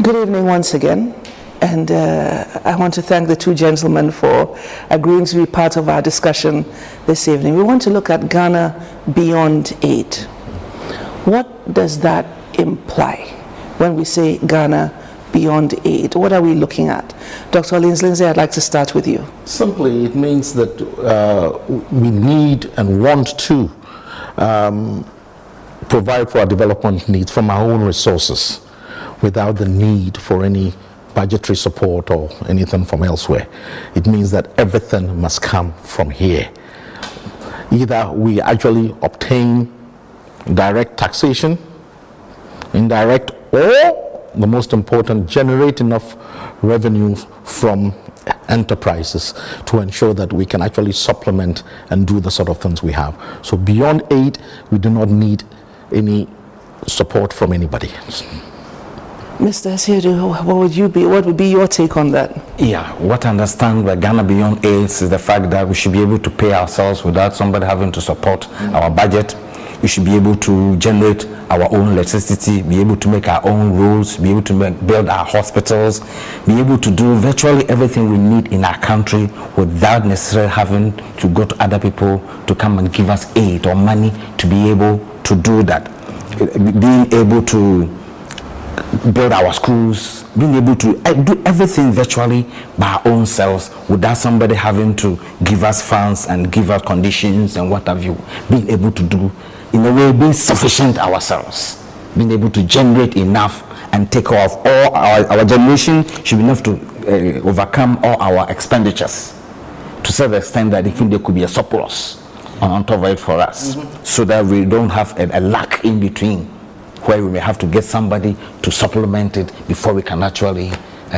Good evening once again, and I want to thank the two gentlemen for agreeing to be part of our discussion this evening. We want to look at Ghana beyond aid. What does that imply when we say Ghana beyond aid? What are we looking at? Dr. Lindsay, I'd like to start with you. Simply, it means that we need and want to provide for our development needs from our own resources, without the need for any budgetary support or anything from elsewhere. It means that everything must come from here. Either we actually obtain direct taxation, indirect, or the most important, generate enough revenue from enterprises to ensure that we can actually supplement and do the sort of things we have. So beyond aid, we do not need any support from anybody. Mr. Asiedu, what would be your take on that? Yeah, what I understand by Ghana beyond AIDS is the fact that we should be able to pay ourselves without somebody having to support our budget. We should be able to generate our own electricity, be able to make our own roads, be able to build our hospitals, be able to do virtually everything we need in our country without necessarily having to go to other people to come and give us aid or money to be able to do that. Being able to build our schools, being able to do everything virtually by our own selves without somebody having to give us funds and give us conditions and what have you. Being able to do, in a way, being sufficient ourselves, being able to generate enough and take care of all our generation should be enough to overcome all our expenditures to such an extent that even there could be a surplus on top of it for us, so that we don't have a lack in between, where we may have to get somebody to supplement it before we can actually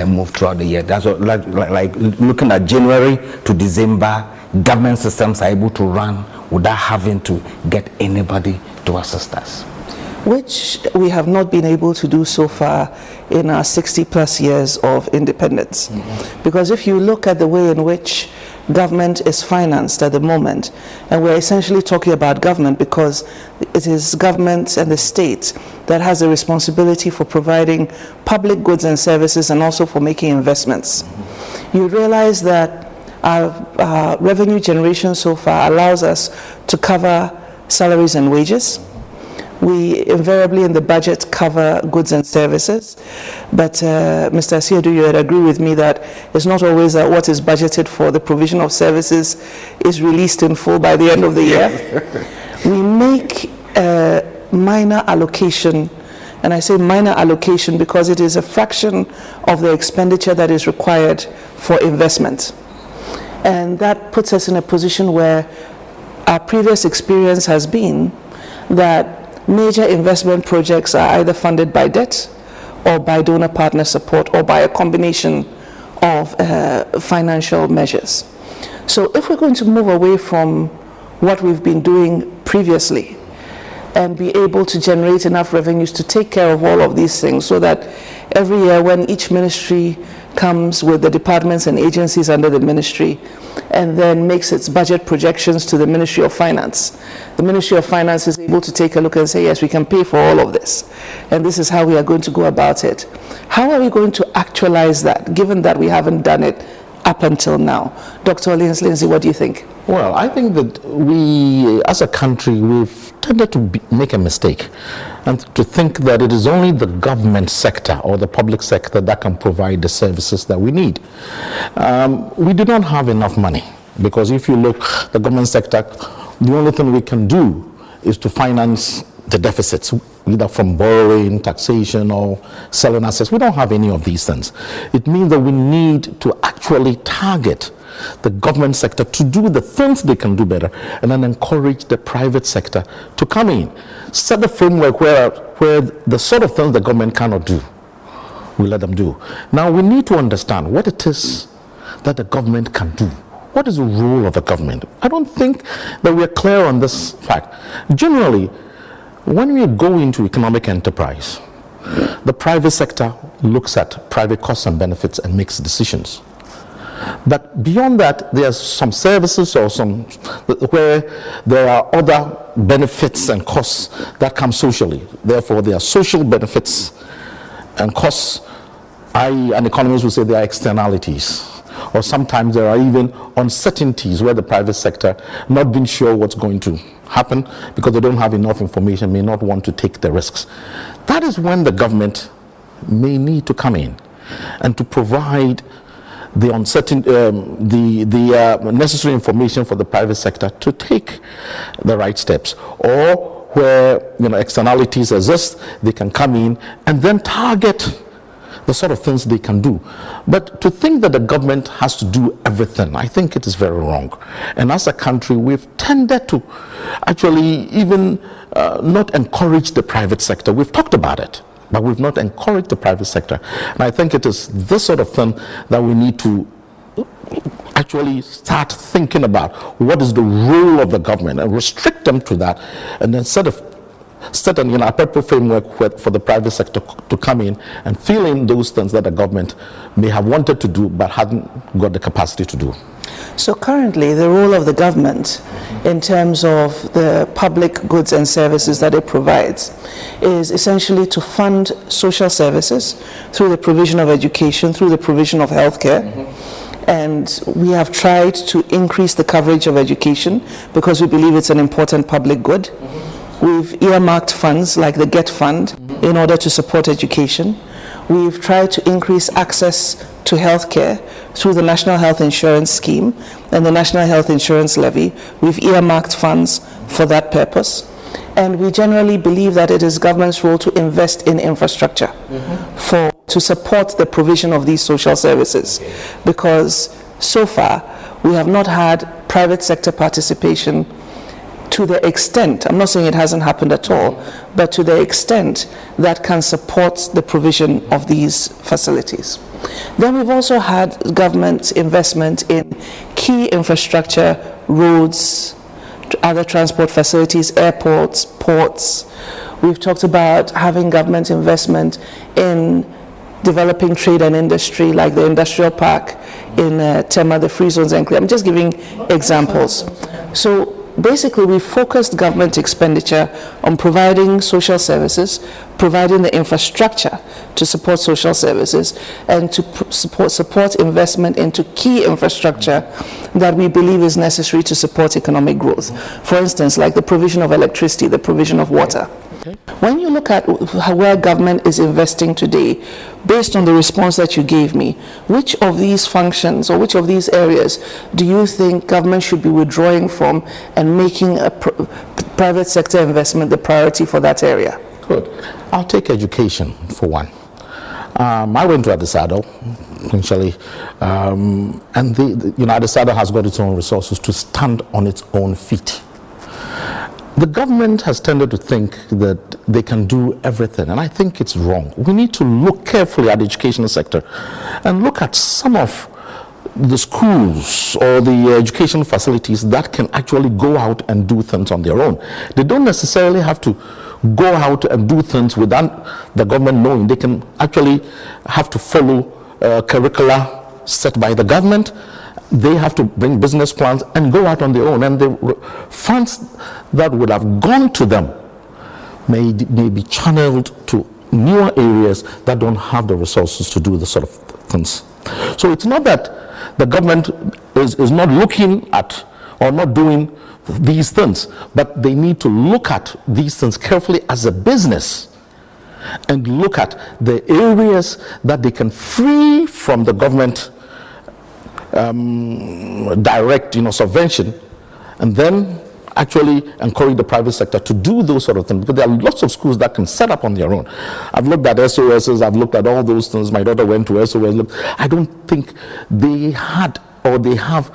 move throughout the year. That's what, like looking at January to December, government systems are able to run without having to get anybody to assist us, which we have not been able to do so far in our 60 plus years of independence. Because if you look at the way in which government is financed at the moment, and we're essentially talking about government because it is government and the state that has the responsibility for providing public goods and services and also for making investments. You realize that our revenue generation so far allows us to cover salaries and wages. We invariably in the budget cover goods and services, but Mr. Asiedu, you would agree with me that it's not always that what is budgeted for the provision of services is released in full by the end of the year. We make a minor allocation, and I say minor allocation because it is a fraction of the expenditure that is required for investment. And that puts us in a position where our previous experience has been that major investment projects are either funded by debt or by donor partner support or by a combination of financial measures. So if we're going to move away from what we've been doing previously and be able to generate enough revenues to take care of all of these things, so that every year when each ministry comes with the departments and agencies under the ministry and then makes its budget projections to the Ministry of Finance, the Ministry of Finance is able to take a look and say, yes, we can pay for all of this, and this is how we are going to go about it. How are we going to actualize that, given that we haven't done it up until now? Dr. Lindsay, what do you think? Well, I think that we, as a country, we've tended to make a mistake and to think that it is only the government sector or the public sector that can provide the services that we need. We do not have enough money, because if you look, the government sector, the only thing we can do is to finance the deficits, either from borrowing, taxation, or selling assets. We don't have any of these things. It means that we need to actually target the government sector to do the things they can do better, and then encourage the private sector to come in. Set the framework where the sort of things the government cannot do, we let them do. Now we need to understand what it is that the government can do. What is the role of the government? I don't think that we are clear on this fact. Generally, when we go into economic enterprise, the private sector looks at private costs and benefits and makes decisions. But beyond that, there are some services or some where there are other benefits and costs that come socially. Therefore, there are social benefits and costs An economist would say there are externalities, or sometimes there are even uncertainties where the private sector, not being sure what's going to happen because they don't have enough information, may not want to take the risks. That is when the government may need to come in and to provide the uncertain, the necessary information for the private sector to take the right steps, or where externalities exist, they can come in and then target the sort of things they can do. But to think that the government has to do everything, I think it is very wrong. And as a country, we've tended to actually even not encourage the private sector. We've talked about it, but we've not encouraged the private sector. And I think it is this sort of thing that we need to actually start thinking about. What is the role of the government, and restrict them to that, and then set an appropriate framework for the private sector to come in and fill in those things that the government may have wanted to do but hadn't got the capacity to do. So currently, the role of the government in terms of the public goods and services that it provides is essentially to fund social services through the provision of education, through the provision of healthcare. And we have tried to increase the coverage of education because we believe it's an important public good. We've earmarked funds like the GET Fund in order to support education. We've tried to increase access to healthcare through the National Health Insurance Scheme and the National Health Insurance Levy. We've earmarked funds for that purpose. And we generally believe that it is government's role to invest in infrastructure to support the provision of these social services. Because so far, we have not had private sector participation to the extent, I'm not saying it hasn't happened at all, but to the extent that can support the provision of these facilities. Then we've also had government investment in key infrastructure, roads, other transport facilities, airports, ports. We've talked about having government investment in developing trade and industry, like the industrial park in Tema, the Free Zones Enclave. I'm just giving examples. So basically, we focused government expenditure on providing social services, providing the infrastructure to support social services, and to support investment into key infrastructure that we believe is necessary to support economic growth. For instance, like the provision of electricity, the provision of water. When you look at where government is investing today, based on the response that you gave me, which of these functions or which of these areas do you think government should be withdrawing from and making a private sector investment the priority for that area? Good. I'll take education for one. I went to Adesado, essentially, and Adesado has got its own resources to stand on its own feet. The government has tended to think that they can do everything, and I think it's wrong. We need to look carefully at the educational sector and look at some of the schools or the educational facilities that can actually go out and do things on their own. They don't necessarily have to go out and do things without the government knowing. They can actually have to follow curricula set by the government. They have to bring business plans and go out on their own, and the funds that would have gone to them may be channeled to newer areas that don't have the resources to do the sort of things. So it's not that the government is not looking at or not doing these things, but they need to look at these things carefully as a business and look at the areas that they can free from the government direct subvention, and then actually encourage the private sector to do those sort of things, because there are lots of schools that can set up on their own. I've looked at SOSs, I've looked at all those things. My daughter went to SOS. Look, I don't think they had or they have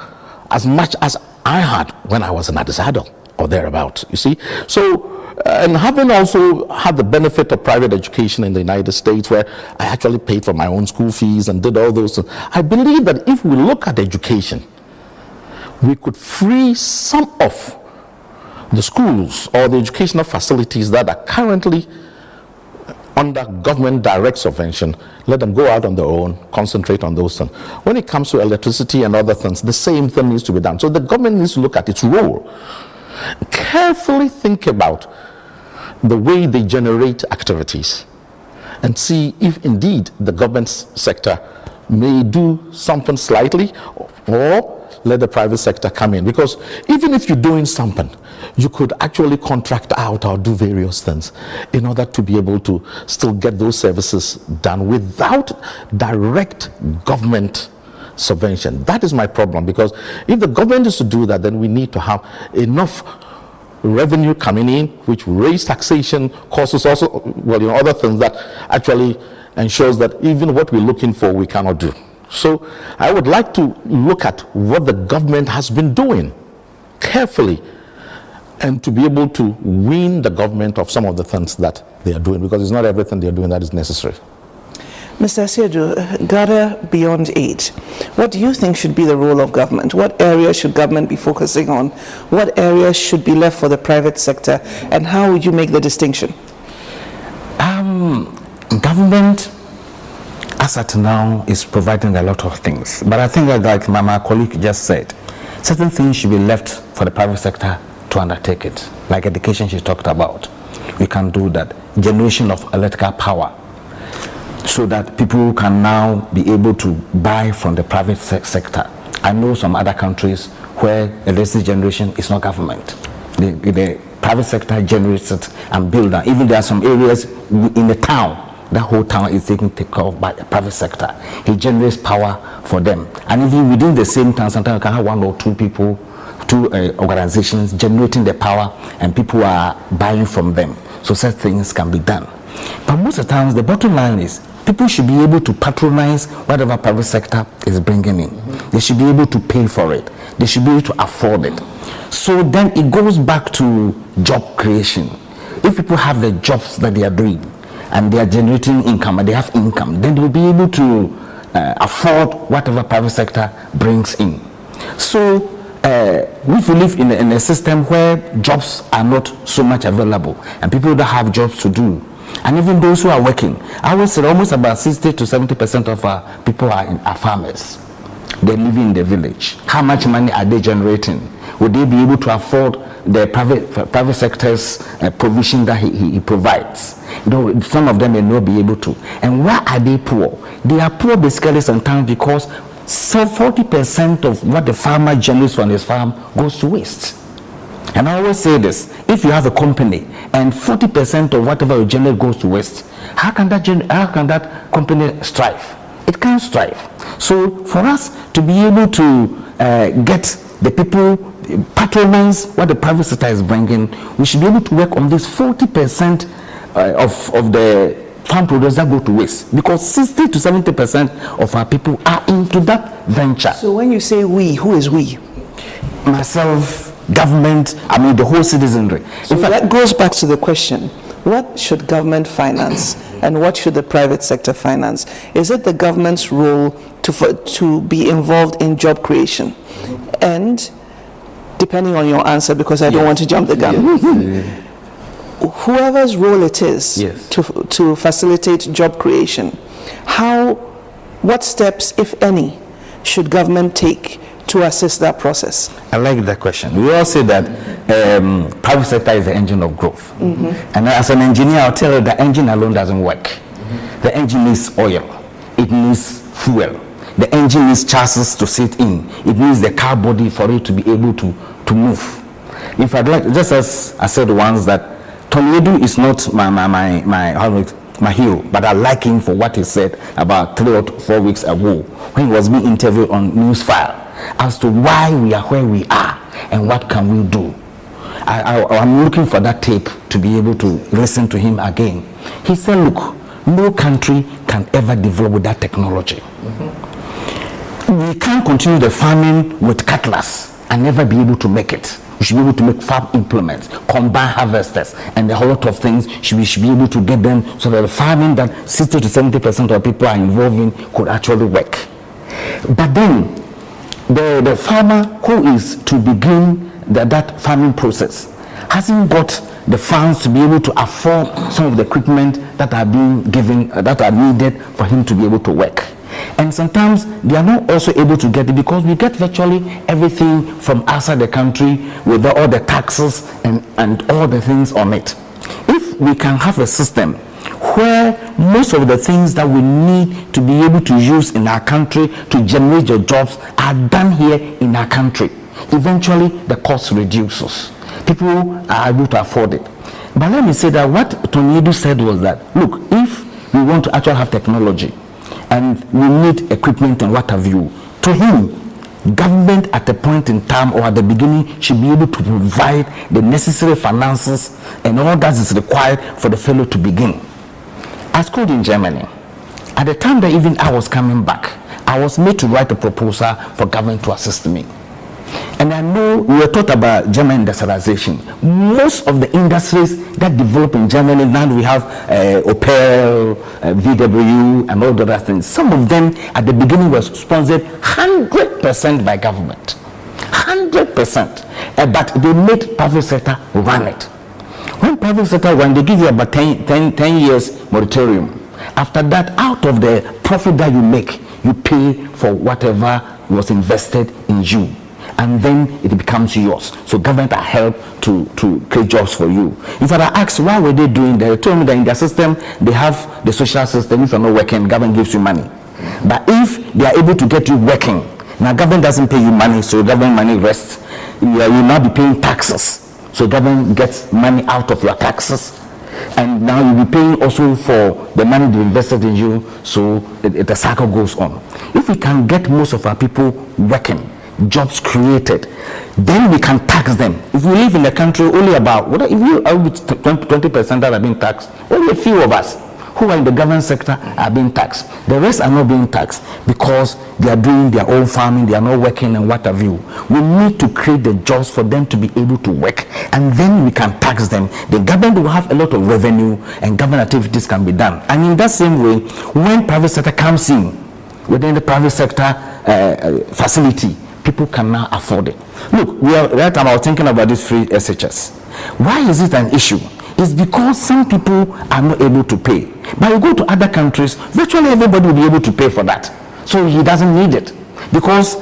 as much as I had when I was in Adesado or thereabout, you see. So and having also had the benefit of private education in the United States, where I actually paid for my own school fees and did all those things, I believe that if we look at education, we could free some of the schools or the educational facilities that are currently under government direct subvention, let them go out on their own, concentrate on those things. When it comes to electricity and other things, the same thing needs to be done. So the government needs to look at its role, carefully think about the way they generate activities, and see if indeed the government sector may do something slightly, or let the private sector come in. Because even if you're doing something, you could actually contract out or do various things in order to be able to still get those services done without direct government subvention. That is my problem, because if the government is to do that, then we need to have enough revenue coming in, which raise taxation, causes also, well, other things that actually ensures that even what we're looking for, we cannot do. So I would like to look at what the government has been doing carefully, and to be able to wean the government of some of the things that they are doing, because it's not everything they're doing that is necessary. Mr. Asiedu, gather beyond aid. What do you think should be the role of government? What areas should government be focusing on? What areas should be left for the private sector? And how would you make the distinction? Government, as at now, is providing a lot of things. But I think that, like my colleague just said, certain things should be left for the private sector to undertake it. Like education she talked about. We can do that. Generation of electrical power, so that people can now be able to buy from the private sector. I know some other countries where electricity generation is not government. The private sector generates it and builds it. Even there are some areas in the town, that whole town is taken care of by the private sector. He generates power for them. And even within the same town, sometimes you can have one or two people, two organizations generating the power, and people are buying from them. So such things can be done. But most of the times, the bottom line is people should be able to patronize whatever private sector is bringing in. They should be able to pay for it. They should be able to afford it. So then it goes back to job creation. If people have the jobs that they are doing and they are generating income and they have income, then they will be able to afford whatever private sector brings in. So we live in a system where jobs are not so much available and people don't have jobs to do. And even those who are working, I would say almost about 60 to 70% of our people are farmers. They live in the village. How much money are they generating? Would they be able to afford the private sector's provision that he provides? Some of them may not be able to. And why are they poor? They are poor basically sometimes because 40% of what the farmer generates from his farm goes to waste. And I always say this: if you have a company and 40% of whatever you generate goes to waste, how can that company strive? It can't strive. So for us to be able to get the people patronize what the private sector is bringing, we should be able to work on this 40% of the farm products that go to waste, because 60 to 70% of our people are into that venture. So when you say we, who is we? Myself, government, the whole citizenry. So that goes back to the question: what should government finance and what should the private sector finance? Is it the government's role to be involved in job creation? And depending on your answer, because I don't want to jump the gun, whoever's role it is to facilitate job creation, what steps, if any, should government take to assist that process? I like that question. We all say that private sector is the engine of growth. And as an engineer, I'll tell you the engine alone doesn't work. The engine needs oil. It needs fuel. The engine needs chassis to sit in. It needs the car body for it to be able to move. In fact, just as I said once, that Tornado is not my hero, but I like him for what he said about 3 or 4 weeks ago when he was being interviewed on Newsfile as to why we are where we are and what can we do. I'm looking for that tape to be able to listen to him again. He said, look, no country can ever develop with that technology. We can't continue the farming with cutlass and never be able to make it. We should be able to make farm implements, combine harvesters, and a whole lot of things. We should be able to get them so that the farming that 60 to 70% of people are involved in could actually work. But then, the farmer who is to begin that farming process hasn't got the funds to be able to afford some of the equipment that are being given, that are needed for him to be able to work. And sometimes they are not also able to get it because we get virtually everything from outside the country with all the taxes and all the things on it. If we can have a system where most of the things that we need to be able to use in our country to generate the jobs are done here in our country. Eventually, the cost reduces. People are able to afford it. But let me say that what Tony Edu said was that, look, if we want to actually have technology and we need equipment and what have you, to him, government at a point in time or at the beginning should be able to provide the necessary finances and all that is required for the fellow to begin. I schooled in Germany. At the time that even I was coming back, I was made to write a proposal for government to assist me. And I know we were taught about German industrialization. Most of the industries that develop in Germany, now we have Opel, VW, and all the other things. Some of them at the beginning were sponsored 100% by government. 100%. But they made private sector run it. When private sector run, they give you about 10 years moratorium. After that, out of the profit that you make, you pay for whatever was invested in you. And then it becomes yours. So government are helped to create jobs for you. If I ask why were they doing that, they told me that in their system they have the social system. If you're not working, government gives you money. But if they are able to get you working, now government doesn't pay you money, so government money rests. You will now be paying taxes. So government gets money out of your taxes. And now you'll be paying also for the money they invested in you, so the cycle goes on. If we can get most of our people working, jobs created, then we can tax them. If we live in the country, only about, if you are 20% that are being taxed, only a few of us who are in the government sector are being taxed. The rest are not being taxed because they are doing their own farming, they are not working and what have you. We need to create the jobs for them to be able to work, and then we can tax them. The government will have a lot of revenue and government activities can be done. And in that same way, when private sector comes in, within the private sector facility, people can now afford it. Look, right now I was thinking about this free SHS. Why is it an issue? It's because some people are not able to pay. But you go to other countries, virtually everybody will be able to pay for that. So he doesn't need it. Because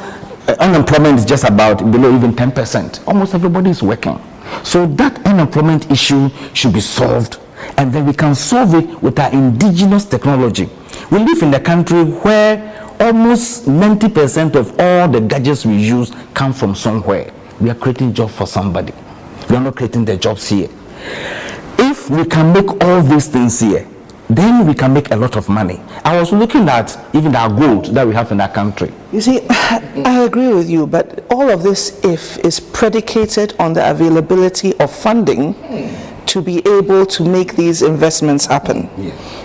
unemployment is just about below even 10%. Almost everybody is working. So that unemployment issue should be solved. And then we can solve it with our indigenous technology. We live in a country where almost 90% of all the gadgets we use come from somewhere. We are creating jobs for somebody. We are not creating the jobs here. If we can make all these things here, then we can make a lot of money. I was looking at even our gold that we have in our country. You see, I agree with you, but all of this is predicated on the availability of funding to be able to make these investments happen.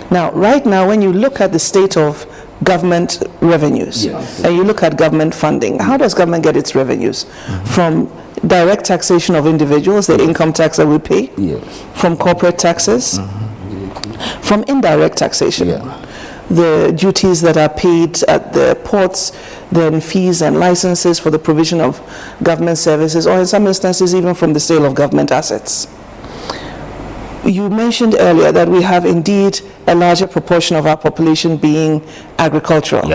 Now, right now, when you look at the state of government revenues and you look at government funding, how does government get its revenues? From direct taxation of individuals, the income tax that we pay, from corporate taxes, from indirect taxation, the duties that are paid at the ports, then fees and licenses for the provision of government services, or in some instances even from the sale of government assets. You mentioned earlier that we have indeed a larger proportion of our population being agricultural.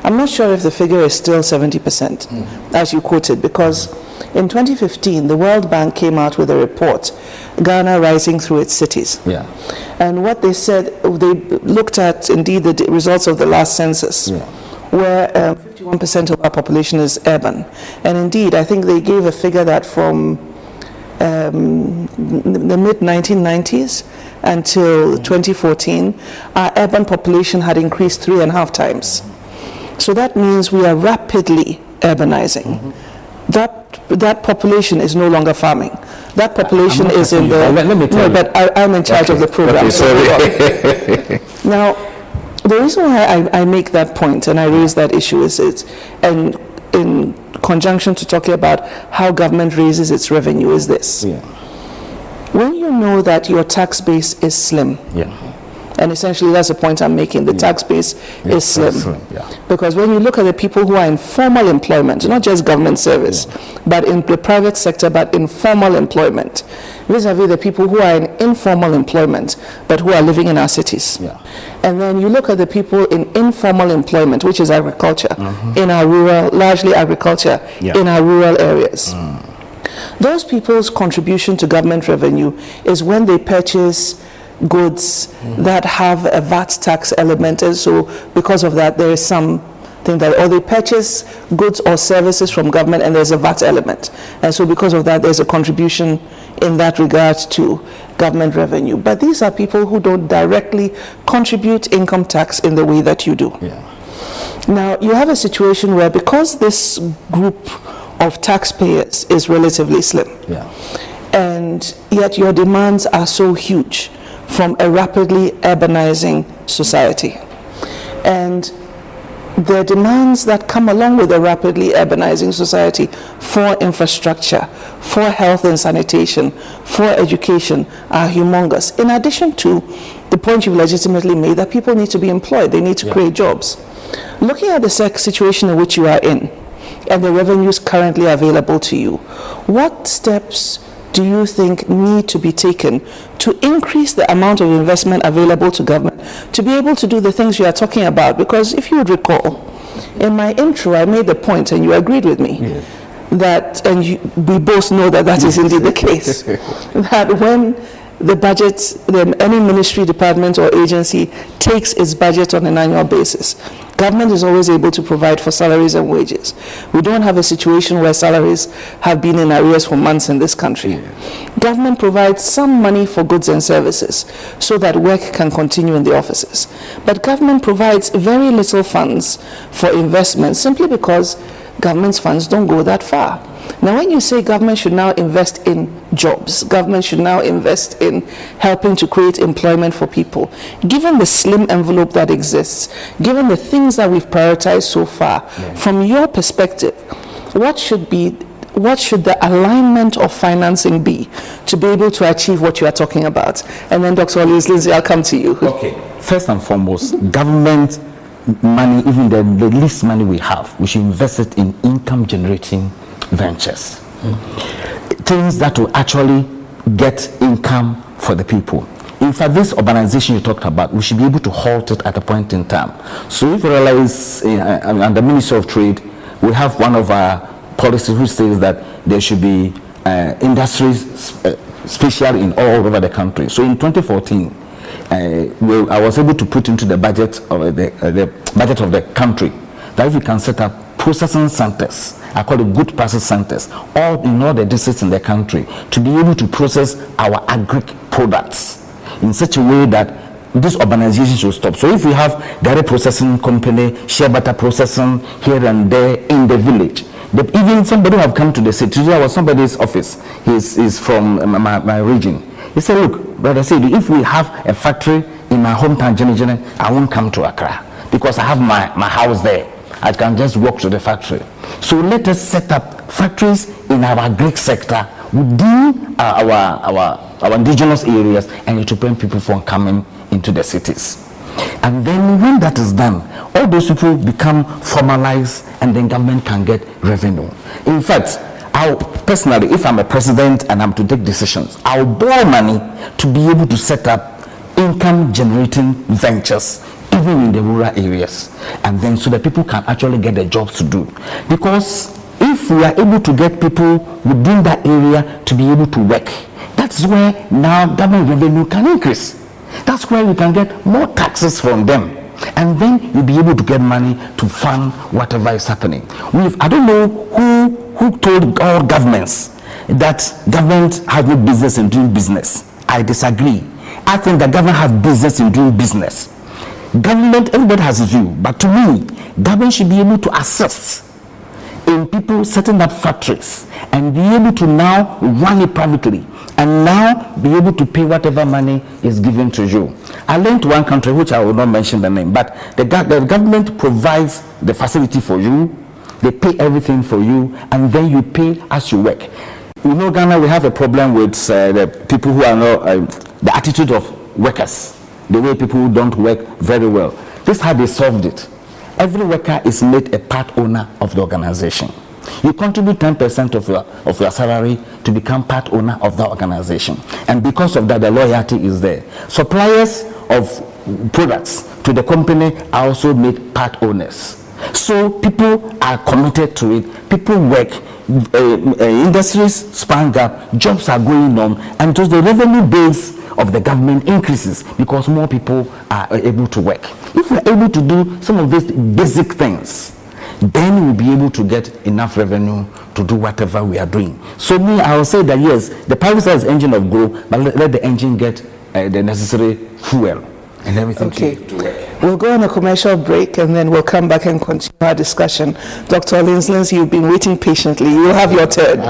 I'm not sure if the figure is still 70%, as you quoted, because in 2015, the World Bank came out with a report, Ghana Rising Through Its Cities. And what they said, they looked at indeed the results of the last census, where 51% of our population is urban. And indeed, I think they gave a figure that from the mid-1990s until 2014, our urban population had increased 3.5 times. So that means we are rapidly urbanizing. That population is no longer farming. That population is in the... Let me tell you. But I'm in charge of the program. Now, the reason why I make that point and I raise that issue is and in conjunction to talking about how government raises its revenue is this. When you know that your tax base is slim, and essentially that's the point I'm making, the tax base is slim. Because when you look at the people who are in formal employment, not just government service, but in the private sector, but in formal employment, vis-a-vis the people who are in informal employment, but who are living in our cities. And then you look at the people in informal employment, which is agriculture, in our rural, largely agriculture, in our rural areas. Those people's contribution to government revenue is when they purchase goods that have a VAT tax element, and so because of that there is something that, or they purchase goods or services from government and there's a VAT element, and so because of that there's a contribution in that regard to government revenue. But these are people who don't directly contribute income tax in the way that you do. Yeah. Now you have a situation where, because this group of taxpayers is relatively slim, Yeah. and yet your demands are so huge from a rapidly urbanizing society, and the demands that come along with a rapidly urbanizing society for infrastructure, for health and sanitation, for education are humongous. In addition to the point you've legitimately made that people need to be employed, they need to create jobs. Looking at the situation in which you are in and the revenues currently available to you, what steps do you think need to be taken to increase the amount of investment available to government to be able to do the things you are talking about? Because if you would recall, in my intro I made the point, and you agreed with me, that, and we both know that that is indeed the case, that when the budget, any ministry, department or agency takes its budget on an annual basis, government is always able to provide for salaries and wages. We don't have a situation where salaries have been in arrears for months in this country. Government provides some money for goods and services so that work can continue in the offices. But government provides very little funds for investment simply because government's funds don't go that far. Now, when you say government should now invest in jobs, government should now invest in helping to create employment for people, given the slim envelope that exists, given the things that we've prioritized so far, from your perspective, what should the alignment of financing be to be able to achieve what you are talking about? And then Dr. Lindsay, I'll come to you. Okay. First and foremost, government money, even the least money we have, we should invest it in income generating ventures. Things that will actually get income for the people. In fact, this urbanization you talked about, we should be able to halt it at a point in time. So if you realize, under Ministry of Trade, we have one of our policies which says that there should be industries special in all over the country. So in 2014, I was able to put into the budget of the budget of the country that if we can set up processing centers, I call it good process centers, all in all the districts in the country, to be able to process our agri products in such a way that this urbanization should stop. So if we have dairy processing company, shea butter processing here and there in the village, even somebody who have come to the city, today I was somebody's office, he's from my region. He said, look, brother Sidi, if we have a factory in my hometown, Jenny, I won't come to Accra because I have my house there. I can just walk to the factory. So let us set up factories in our Greek sector within our indigenous areas, and it will prevent people from coming into the cities. And then when that is done, all those people become formalized, and then government can get revenue. In fact, personally, if I'm a president and I'm to take decisions, I'll borrow money to be able to set up income generating ventures even in the rural areas, and then so that people can actually get the jobs to do. Because if we are able to get people within that area to be able to work, that's where now government revenue can increase. That's where you can get more taxes from them, and then you'll be able to get money to fund whatever is happening. I don't know who told all governments that government has no business in doing business. I disagree. I think that government has business in doing business. Government, everybody has a view, but to me, government should be able to assist in people setting up factories and be able to now run it privately and now be able to pay whatever money is given to you. I learned one country, which I will not mention the name, but the government provides the facility for you, they pay everything for you, and then you pay as you work. You know, Ghana, we have a problem with the people who are not, the attitude of workers, the way people who don't work very well. This is how they solved it. Every worker is made a part owner of the organization. You contribute 10% of your salary to become part owner of the organization. And because of that, the loyalty is there. Suppliers of products to the company are also made part owners. So people are committed to it. People work. Industries span up. Jobs are going on. And just the revenue base of the government increases because more people are able to work. If we're able to do some of these basic things, then we'll be able to get enough revenue to do whatever we are doing. So me, I will say that yes, the private sector is engine of growth, but let the engine get the necessary fuel and everything to work. We'll go on a commercial break and then we'll come back and continue our discussion. Dr. Linslins, you've been waiting patiently. You'll have your turn.